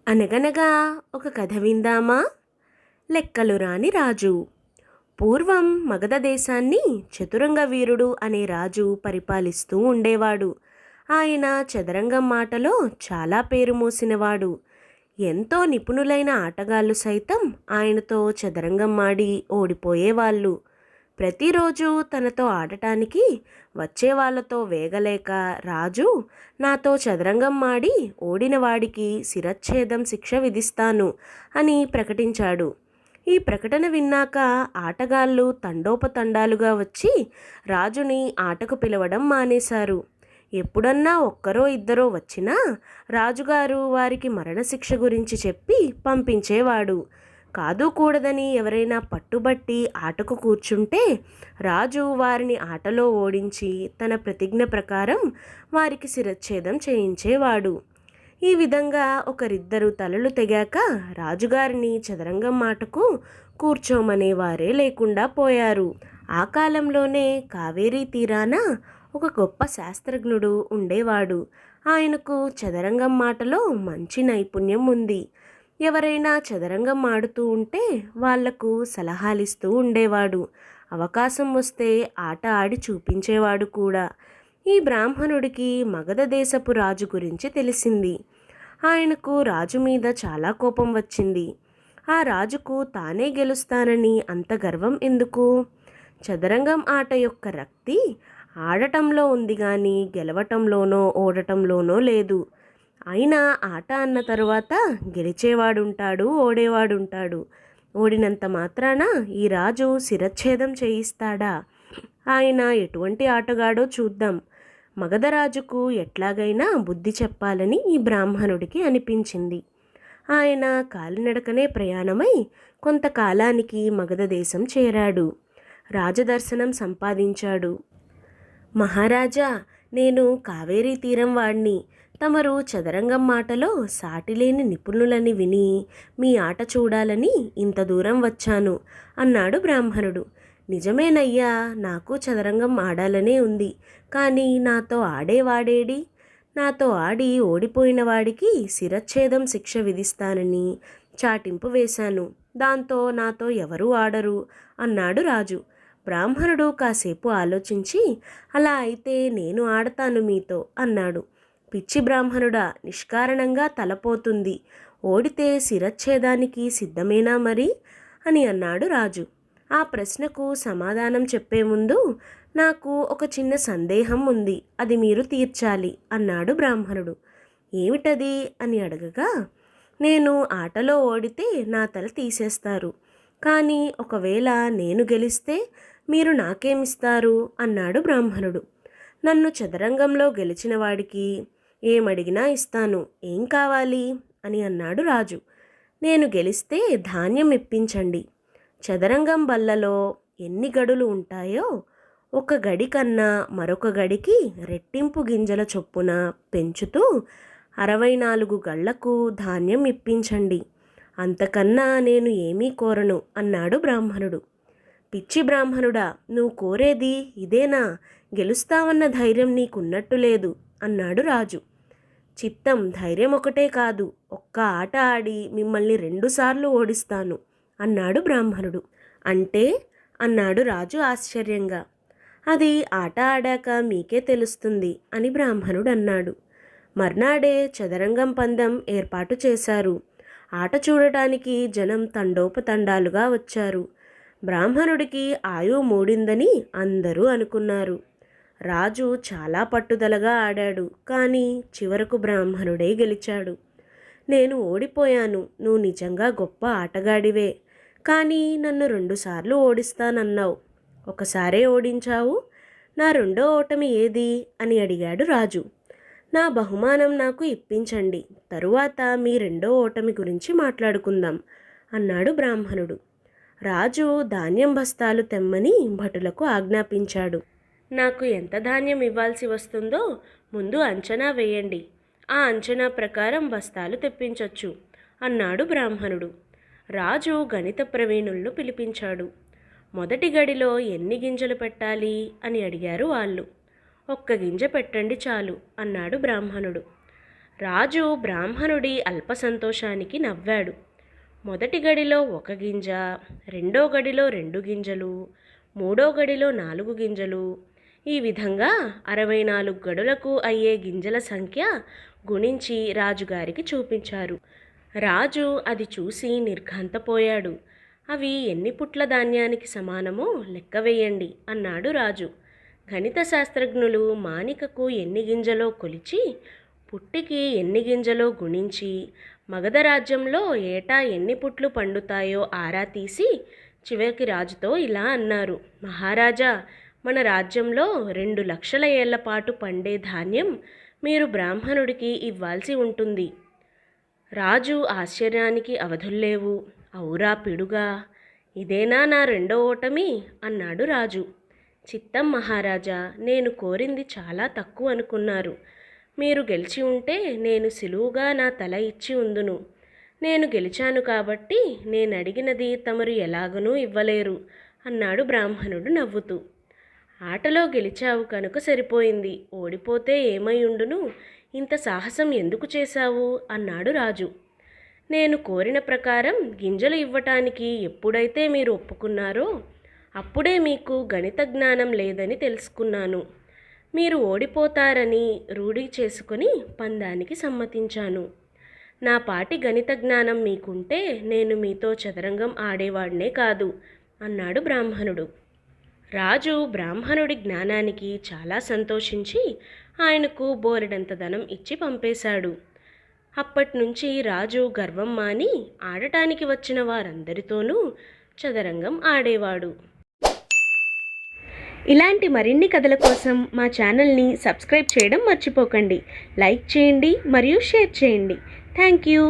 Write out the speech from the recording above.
అనగనగా ఒక కథ విందామా? లెక్కలు రాని రాజు. పూర్వం మగధ దేశాన్ని చతురంగ వీరుడు అనే రాజు పరిపాలిస్తూ ఉండేవాడు. ఆయన చదరంగం మాటలో చాలా పేరు మోసినవాడు. ఎంతో నిపుణులైన ఆటగాళ్ళు సైతం ఆయనతో చదరంగం ఆడి ఓడిపోయేవాళ్ళు. ప్రతిరోజు తనతో ఆడటానికి వచ్చే వాళ్ళతో వేగలేక రాజు, నాతో చదరంగం ఆడి ఓడిన వాడికి శిరచ్ఛేదం శిక్ష విధిస్తాను అని ప్రకటించాడు. ఈ ప్రకటన విన్నాక ఆటగాళ్ళు తండోపతండాలుగా వచ్చి రాజుని ఆటకు పిలవడం మానేశారు. ఎప్పుడన్నా ఒక్కరో ఇద్దరో వచ్చినా రాజుగారు వారికి మరణశిక్ష గురించి చెప్పి పంపించేవాడు. కాదు కూడదని ఎవరైనా పట్టుబట్టి ఆటకు కూర్చుంటే రాజు వారిని ఆటలో ఓడించి తన ప్రతిజ్ఞ ప్రకారం వారికి శిరచ్ఛేదం చేయించేవాడు. ఈ విధంగా ఒకరిద్దరు తలలు తెగాక రాజుగారిని చదరంగం ఆటకు కూర్చోమనేవారే లేకుండా పోయారు. ఆ కాలంలోనే కావేరీ తీరాన ఒక గొప్ప శాస్త్రజ్ఞుడు ఉండేవాడు. ఆయనకు చదరంగం ఆటలో మంచి నైపుణ్యం ఉంది. ఎవరైనా చదరంగం ఆడుతూ ఉంటే వాళ్లకు సలహాలిస్తూ ఉండేవాడు. అవకాశం వస్తే ఆట ఆడి చూపించేవాడు కూడా. ఈ బ్రాహ్మణుడికి మగధ దేశపు రాజు గురించి తెలిసింది. ఆయనకు రాజు మీద చాలా కోపం వచ్చింది. ఆ రాజుకు తానే గెలుస్తానని అంత గర్వం ఎందుకు? చదరంగం ఆట యొక్క రక్తి ఆడటంలో ఉంది కానీ గెలవటంలోనో ఓడటంలోనో లేదు. అయినా ఆట అన్న తరువాత గెలిచేవాడుంటాడు, ఓడేవాడుంటాడు. ఓడినంత మాత్రాన ఈ రాజు శిరచ్ఛేదం చేయిస్తాడా? ఆయన ఎటువంటి ఆటగాడో చూద్దాం. మగధరాజుకు ఎట్లాగైనా బుద్ధి చెప్పాలని ఈ బ్రాహ్మణుడికి అనిపించింది. ఆయన కాలినడకనే ప్రయాణమై కొంతకాలానికి మగధ దేశం చేరాడు. రాజదర్శనం సంపాదించాడు. మహారాజా, నేను కావేరీ తీరం వాడిని. తమరు చదరంగం మాటలో సాటిలేని నిపుణులని విని మీ ఆట చూడాలని ఇంత దూరం వచ్చాను అన్నాడు బ్రాహ్మణుడు. నిజమేనయ్యా, నాకు చదరంగం ఆడాలనే ఉంది. కానీ నాతో ఆడేవాడేడి? నాతో ఆడి ఓడిపోయిన వాడికి శిరచ్ఛేదం శిక్ష విధిస్తానని చాటింపు వేశాను. దాంతో నాతో ఎవరూ ఆడరు అన్నాడు రాజు. బ్రాహ్మణుడు కాసేపు ఆలోచించి, అలా అయితే నేను ఆడతాను మీతో అన్నాడు. పిచ్చి బ్రాహ్మణుడా, నిష్కారణంగా తలపోతుంది. ఓడితే శిరచ్ఛేదానికి సిద్ధమేనా మరి అని అన్నాడు రాజు. ఆ ప్రశ్నకు సమాధానం చెప్పే ముందు నాకు ఒక చిన్న సందేహం ఉంది, అది మీరు తీర్చాలి అన్నాడు బ్రాహ్మణుడు. ఏమిటది అని అడగగా, నేను ఆటలో ఓడితే నా తల తీసేస్తారు. కానీ ఒకవేళ నేను గెలిస్తే మీరు నాకేమిస్తారు అన్నాడు బ్రాహ్మణుడు. నన్ను చదరంగంలో గెలిచిన వాడికి ఏమడిగినా ఇస్తాను. ఏం కావాలి అని అన్నాడు రాజు. నేను గెలిస్తే ధాన్యం ఇప్పించండి. చదరంగం బల్లలో ఎన్ని గడులు ఉంటాయో ఒక గడి కన్నా మరొక గడికి రెట్టింపు గింజల చొప్పున పెంచుతూ 64 గళ్లకు ధాన్యం ఇప్పించండి. అంతకన్నా నేను ఏమీ కోరను అన్నాడు బ్రాహ్మణుడు. పిచ్చి బ్రాహ్మణుడా, నువ్వు కోరేది ఇదేనా? గెలుస్తావన్న ధైర్యం నీకున్నట్టు లేదు అన్నాడు రాజు. చిత్తం, ధైర్యం ఒకటే కాదు, ఒక్క ఆట ఆడి మిమ్మల్ని 2 సార్లు ఓడిస్తాను అన్నాడు బ్రాహ్మణుడు. అంటే అన్నాడు రాజు ఆశ్చర్యంగా. అది ఆట ఆడాక మీకే తెలుస్తుంది అని బ్రాహ్మణుడు అన్నాడు. మర్నాడే చదరంగం పందెం ఏర్పాటు చేశారు. ఆట చూడటానికి జనం తండోపతండాలుగా వచ్చారు. బ్రాహ్మణుడికి ఆయువు మూడిందని అందరూ అనుకున్నారు. రాజు చాలా పట్టుదలగా ఆడాడు. కానీ చివరకు బ్రాహ్మణుడే గెలిచాడు. నేను ఓడిపోయాను. నువ్వు నిజంగా గొప్ప ఆటగాడివే. కానీ నన్ను 2 సార్లు ఓడిస్తానన్నావు. ఒకసారే ఓడించావు. నా రెండో ఓటమి ఏది అని అడిగాడు రాజు. నా బహుమానం నాకు ఇప్పించండి. తరువాత మీ రెండో ఓటమి గురించి మాట్లాడుకుందాం అన్నాడు బ్రాహ్మణుడు. రాజు ధాన్యం బస్తాలు తెమ్మని భటులకు ఆజ్ఞాపించాడు. నాకు ఎంత ధాన్యం ఇవ్వాల్సి వస్తుందో ముందు అంచనా వేయండి. ఆ అంచనా ప్రకారం బస్తాలు తెప్పించొచ్చు అన్నాడు బ్రాహ్మణుడు. రాజు గణిత ప్రవీణులను పిలిపించాడు. మొదటి గడిలో ఎన్ని గింజలు పెట్టాలి అని అడిగారు వాళ్ళు. 1 గింజ పెట్టండి చాలు అన్నాడు బ్రాహ్మణుడు. రాజు బ్రాహ్మణుడి అల్ప సంతోషానికి నవ్వాడు. మొదటి గడిలో 1 గింజ, రెండో గడిలో 2 గింజలు, మూడో గడిలో 4 గింజలు, ఈ విధంగా 64 గడులకు అయ్యే గింజల సంఖ్య గుణించి రాజుగారికి చూపించారు. రాజు అది చూసి నిర్ఘాంతపోయాడు. అవి ఎన్ని పుట్ల ధాన్యానికి సమానమో లెక్క వేయండి అన్నాడు రాజు. గణిత శాస్త్రజ్ఞులు మానికకు ఎన్ని గింజలో కొలిచి, పుట్టికి ఎన్ని గింజలో గుణించి, మగధ రాజ్యంలో ఏటా ఎన్ని పుట్లు పండుతాయో ఆరా తీసి చివరికి రాజుతో ఇలా అన్నారు: మహారాజా, మన రాజ్యంలో 2 లక్షల ఏళ్ల పాటు పండే ధాన్యం మీరు బ్రాహ్మణుడికి ఇవ్వాల్సి ఉంటుంది. రాజు ఆశ్చర్యానికి అవధుల్లేవు. ఔరా పిడుగా, ఇదేనా నా రెండో ఓటమి అన్నాడు రాజు. చిత్తం మహారాజా, నేను కోరింది చాలా తక్కువ అనుకున్నారు. మీరు గెలిచి ఉంటే నేను సులువుగా నా తల ఇచ్చి ఉందును. నేను గెలిచాను కాబట్టి నేను అడిగినది తమరు ఎలాగనూ ఇవ్వలేరు అన్నాడు బ్రాహ్మణుడు నవ్వుతూ. ఆటలో గెలిచావు కనుక సరిపోయింది, ఓడిపోతే ఏమై ఉండును, ఇంత సాహసం ఎందుకు చేశావు అన్నాడు రాజు. నేను కోరిన ప్రకారం గింజలు ఇవ్వటానికి ఎప్పుడైతే మీరు ఒప్పుకున్నారో అప్పుడే మీకు గణిత జ్ఞానం లేదని తెలుసుకున్నాను. మీరు ఓడిపోతారని రూఢి చేసుకొని పందానికి సమ్మతించాను. నా పాటి గణిత జ్ఞానం మీకుంటే నేను మీతో చదరంగం ఆడేవాడినే కాదు అన్నాడు బ్రాహ్మణుడు. రాజు బ్రాహ్మణుడి జ్ఞానానికి చాలా సంతోషించి ఆయనకు బోలెడంత ధనం ఇచ్చి పంపేశాడు. అప్పటినుంచి రాజు గర్వం మాని ఆడటానికి వచ్చిన వారందరితోనూ చదరంగం ఆడేవాడు. ఇలాంటి మరిన్ని కథల కోసం మా ఛానల్ని సబ్స్క్రైబ్ చేయడం మర్చిపోకండి. లైక్ చేయండి మరియు షేర్ చేయండి. Thank you.